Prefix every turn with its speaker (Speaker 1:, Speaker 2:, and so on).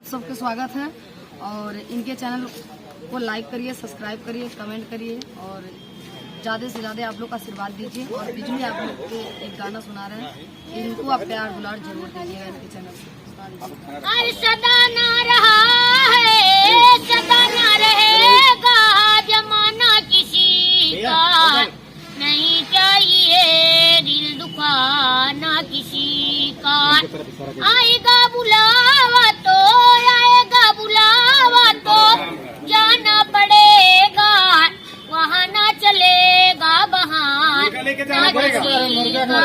Speaker 1: सबके स्वागत है और इनके चैनल को लाइक करिए, सब्सक्राइब करिए, कमेंट करिए और ज़्यादा से ज़्यादा आप लोग का आशीर्वाद दीजिए। और बिजली आप लोग के एक गाना सुना रहे हैं, इनको आप प्यार दुलार जरूर दीजिएगा इनके चैनल से।
Speaker 2: सदा ना रहा है, सदा ना रहेगा जमाना किसी का, नहीं चाहिए दिल दुखाना किसी का। आएगा बुलावा तो जाना पड़ेगा, वहाँ ना चलेगा बहाना किसी का।